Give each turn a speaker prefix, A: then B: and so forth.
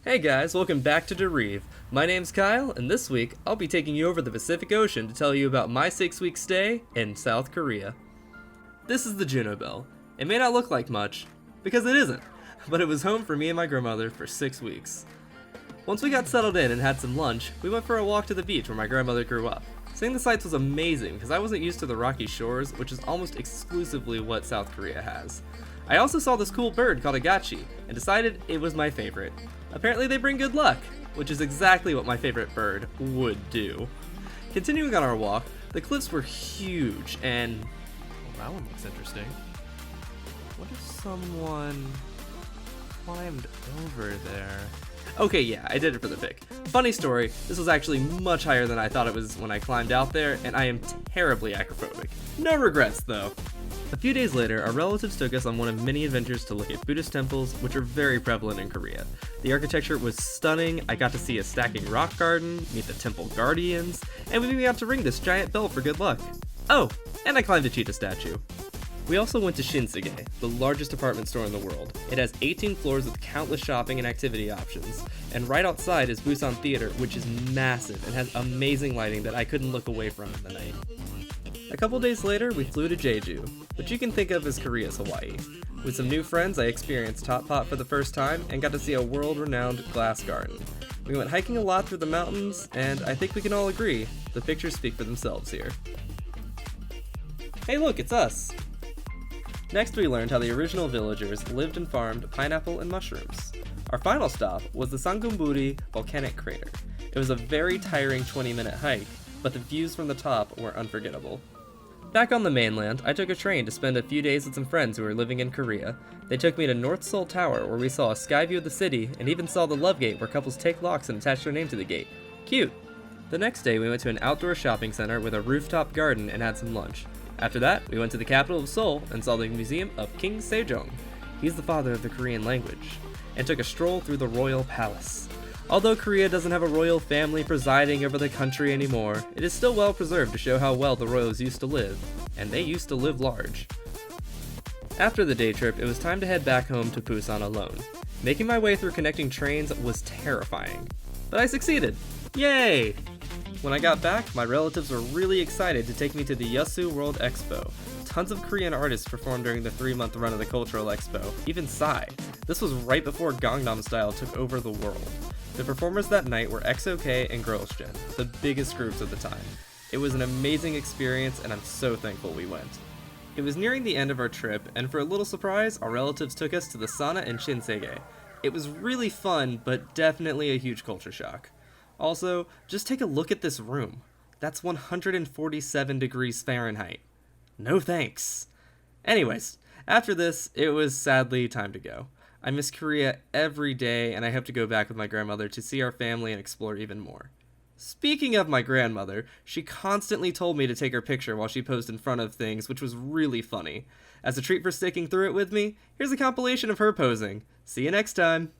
A: Hey guys, welcome back to Derive. My name's Kyle, and this week I'll be taking you over the Pacific Ocean to tell you about my 6-week stay in South Korea. This is the Juno Bell. It may not look like much, because it isn't, but it was home for me and my grandmother for 6 weeks. Once we got settled in and had some lunch, we went for a walk to the beach where my grandmother grew up. Seeing the sights was amazing because I wasn't used to the rocky shores, which is almost exclusively what South Korea has. I also saw this cool bird called a gachi and decided it was my favorite. Apparently they bring good luck, which is exactly what my favorite bird would do. Continuing on our walk, the cliffs were huge and... well, that one looks interesting. What if someone climbed over there? Okay, yeah, I did it for the pic. Funny story, this was actually much higher than I thought it was when I climbed out there, and I am terribly acrophobic. No regrets, though. A few days later, our relatives took us on one of many adventures to look at Buddhist temples, which are very prevalent in Korea. The architecture was stunning, I got to see a stacking rock garden, meet the temple guardians, and we even got to ring this giant bell for good luck. Oh, and I climbed a cheetah statue. We also went to Shinsegae, the largest department store in the world. It has 18 floors with countless shopping and activity options. And right outside is Busan Theater, which is massive and has amazing lighting that I couldn't look away from in the night. A couple days later, we flew to Jeju, which you can think of as Korea's Hawaii. With some new friends, I experienced Top Pot for the first time and got to see a world-renowned glass garden. We went hiking a lot through the mountains, and I think we can all agree, the pictures speak for themselves here. Hey look, it's us! Next, we learned how the original villagers lived and farmed pineapple and mushrooms. Our final stop was the Sangumburi volcanic crater. It was a very tiring 20-minute hike, but the views from the top were unforgettable. Back on the mainland, I took a train to spend a few days with some friends who were living in Korea. They took me to North Seoul Tower, where we saw a sky view of the city, and even saw the love gate where couples take locks and attach their name to the gate. Cute! The next day, we went to an outdoor shopping center with a rooftop garden and had some lunch. After that, we went to the capital of Seoul and saw the Museum of King Sejong. He's the father of the Korean language, and took a stroll through the royal palace. Although Korea doesn't have a royal family presiding over the country anymore, it is still well preserved to show how well the royals used to live, and they used to live large. After the day trip, it was time to head back home to Busan alone. Making my way through connecting trains was terrifying, but I succeeded! Yay! When I got back, my relatives were really excited to take me to the Yeosu World Expo. Tons of Korean artists performed during the 3-month run of the Cultural Expo, even Psy. This was right before Gangnam Style took over the world. The performers that night were XOK and Girls' Gen, the biggest groups at the time. It was an amazing experience, and I'm so thankful we went. It was nearing the end of our trip, and for a little surprise, our relatives took us to the sauna in Shinsegae. It was really fun, but definitely a huge culture shock. Also, just take a look at this room. That's 147 degrees Fahrenheit. No thanks. Anyways, after this, it was sadly time to go. I miss Korea every day, and I hope to go back with my grandmother to see our family and explore even more. Speaking of my grandmother, she constantly told me to take her picture while she posed in front of things, which was really funny. As a treat for sticking through it with me, here's a compilation of her posing. See you next time!